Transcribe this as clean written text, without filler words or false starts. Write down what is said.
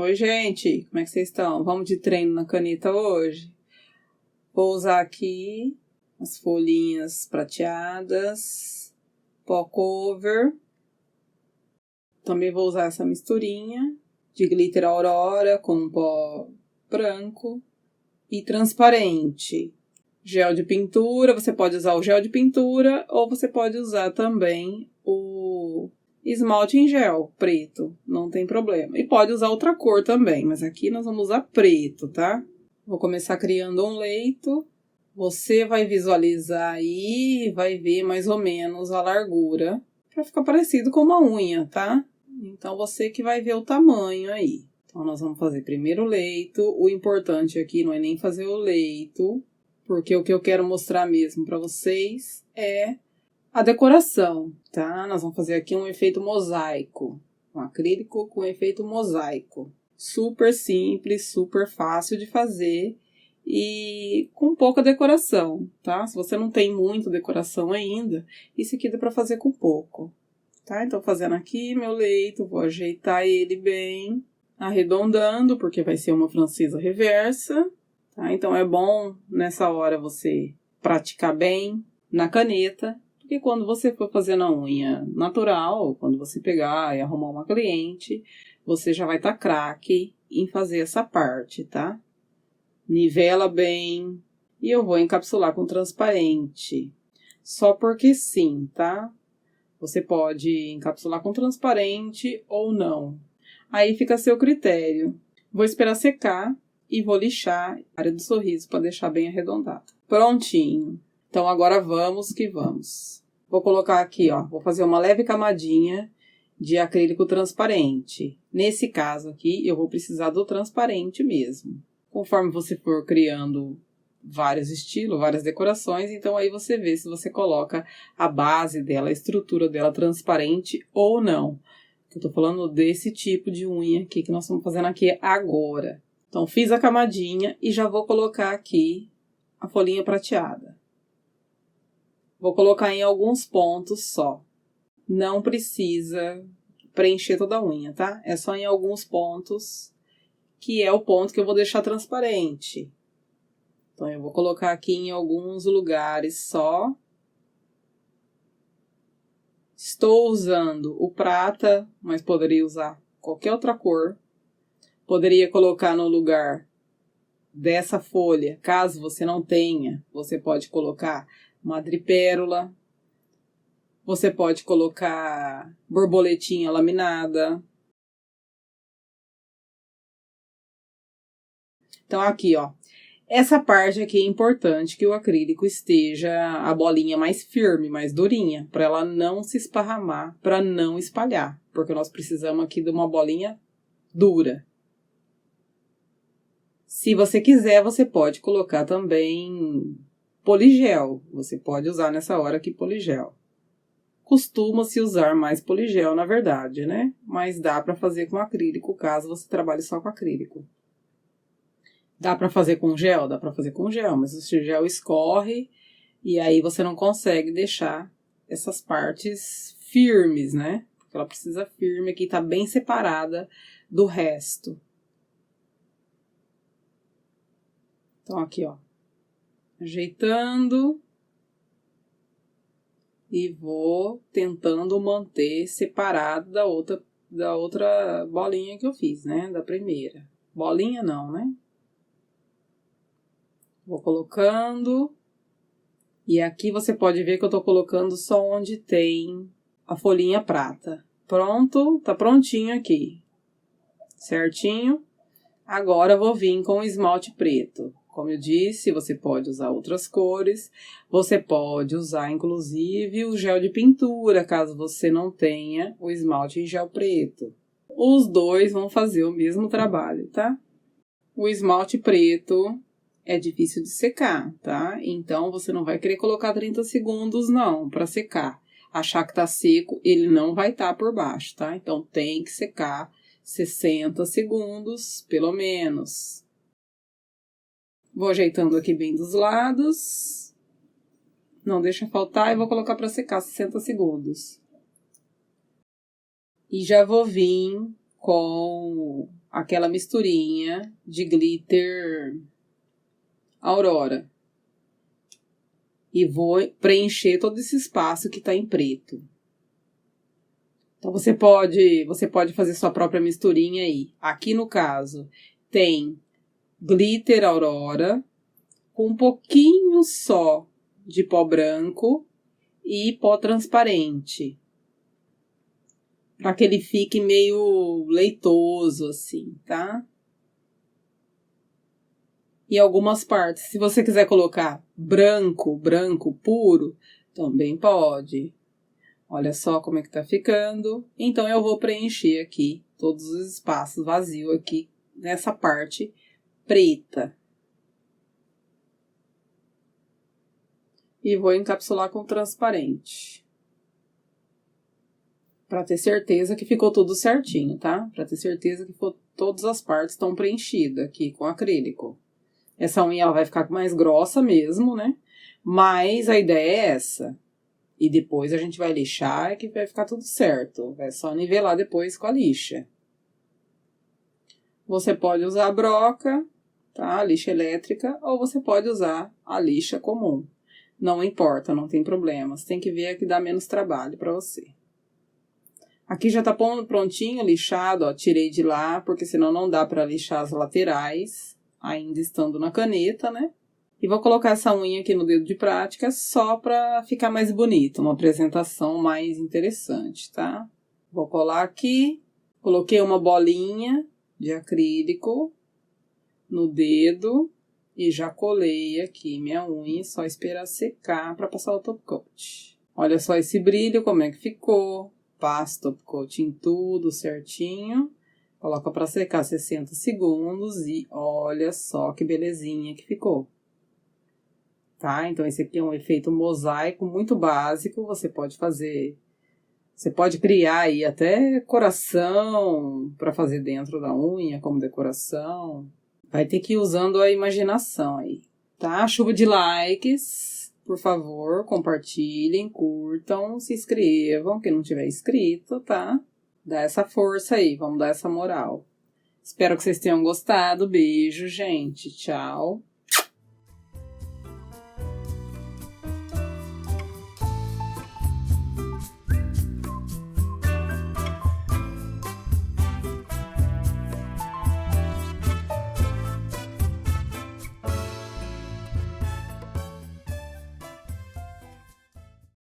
Oi, gente, como é que vocês estão? Vamos de treino na caneta hoje? Vou usar aqui as folhinhas prateadas, pó cover. Também vou usar essa misturinha de glitter aurora com pó branco e transparente. Gel de pintura, você pode usar o gel de pintura ou você pode usar também o esmalte em gel preto, não tem problema. E pode usar outra cor também, mas aqui nós vamos usar preto, tá? Vou começar criando um leito. Você vai visualizar aí, vai ver mais ou menos a largura, para ficar parecido com uma unha, tá? Então você que vai ver o tamanho aí. Então nós vamos fazer primeiro o leito. O importante aqui não é nem fazer o leito, porque o que eu quero mostrar mesmo para vocês é a decoração, tá? Nós vamos fazer aqui um efeito mosaico, um acrílico com efeito mosaico. Super simples, super fácil de fazer e com pouca decoração, tá? Se você não tem muita decoração ainda, isso aqui dá pra fazer com pouco, tá? Então, fazendo aqui meu leito, vou ajeitar ele bem, arredondando, porque vai ser uma francesa reversa, tá? Então, é bom nessa hora você praticar bem na caneta, porque quando você for fazer na unha natural, quando você pegar e arrumar uma cliente, você já vai estar craque em fazer essa parte, tá? Nivela bem. E eu vou encapsular com transparente. Só porque sim, tá? Você pode encapsular com transparente ou não. Aí fica a seu critério. Vou esperar secar e vou lixar a área do sorriso para deixar bem arredondado. Prontinho. Então, agora vamos que vamos. Vou colocar aqui, ó, vou fazer uma leve camadinha de acrílico transparente. Nesse caso aqui, eu vou precisar do transparente mesmo. Conforme você for criando vários estilos, várias decorações, então aí você vê se você coloca a base dela, a estrutura dela transparente ou não. Eu tô falando desse tipo de unha aqui que nós estamos fazendo aqui agora. Então, fiz a camadinha e já vou colocar aqui a folhinha prateada. Vou colocar em alguns pontos só. Não precisa preencher toda a unha, tá? É só em alguns pontos, que é o ponto que eu vou deixar transparente. Então, eu vou colocar aqui em alguns lugares só. Estou usando o prata, mas poderia usar qualquer outra cor. Poderia colocar no lugar dessa folha, caso você não tenha, você pode colocar madrepérola. Você pode colocar borboletinha laminada. Então, aqui, ó. Essa parte aqui é importante que o acrílico esteja a bolinha mais firme, mais durinha, para ela não se esparramar, para não espalhar, porque nós precisamos aqui de uma bolinha dura. Se você quiser, você pode colocar também poligel. Você pode usar nessa hora aqui poligel. Costuma-se usar mais poligel, na verdade, né? Mas dá para fazer com acrílico, caso você trabalhe só com acrílico. Dá para fazer com gel? Dá para fazer com gel, mas o gel escorre e aí você não consegue deixar essas partes firmes, né? Porque ela precisa firme aqui, tá bem separada do resto. Então, aqui, ó. Ajeitando. E vou tentando manter separado da outra bolinha que eu fiz, né? Da primeira. Bolinha não, né? Vou colocando. E aqui você pode ver que eu tô colocando só onde tem a folhinha prata. Pronto, tá prontinho aqui. Certinho? Agora eu vou vir com o esmalte preto. Como eu disse, você pode usar outras cores. Você pode usar, inclusive, o gel de pintura, caso você não tenha o esmalte em gel preto. Os dois vão fazer o mesmo trabalho, tá? O esmalte preto é difícil de secar, tá? Então, você não vai querer colocar 30 segundos, não, para secar. Achar que tá seco, ele não vai estar por baixo, tá? Então, tem que secar 60 segundos, pelo menos. Vou ajeitando aqui bem dos lados. Não deixa faltar e vou colocar para secar 60 segundos. E já vou vir com aquela misturinha de glitter Aurora. E vou preencher todo esse espaço que tá em preto. Então, você pode fazer sua própria misturinha aí. Aqui, no caso, tem glitter Aurora, com um pouquinho só de pó branco e pó transparente. Para que ele fique meio leitoso, assim, tá? E algumas partes, se você quiser colocar branco puro, também pode. Olha só como é que tá ficando. Então, eu vou preencher aqui todos os espaços vazios aqui nessa parte preta. E vou encapsular com transparente. Pra ter certeza que ficou tudo certinho, tá? Pra ter certeza que todas as partes estão preenchidas aqui com acrílico. Essa unha ela vai ficar mais grossa mesmo, né? Mas a ideia é essa. E depois a gente vai lixar e que vai ficar tudo certo. É só nivelar depois com a lixa. Você pode usar a broca, tá? A lixa elétrica, ou você pode usar a lixa comum. Não importa, não tem problema. Você tem que ver a que dá menos trabalho pra você. Aqui já tá prontinho, lixado, ó. Tirei de lá, porque senão não dá pra lixar as laterais, ainda estando na caneta, né? E vou colocar essa unha aqui no dedo de prática só pra ficar mais bonito, uma apresentação mais interessante, tá? Vou colar aqui, coloquei uma bolinha de acrílico no dedo e já colei aqui minha unha, só esperar secar pra passar o top coat. Olha só esse brilho, como é que ficou. Passo top coat em tudo certinho. Coloca pra secar 60 segundos e olha só que belezinha que ficou. Tá? Então, esse aqui é um efeito mosaico muito básico. Você pode fazer... Você pode criar aí até coração para fazer dentro da unha, como decoração. Vai ter que ir usando a imaginação aí, tá? Chuva de likes, por favor, compartilhem, curtam, se inscrevam, quem não tiver inscrito, tá? Dá essa força aí, vamos dar essa moral. Espero que vocês tenham gostado. Beijo, gente. Tchau.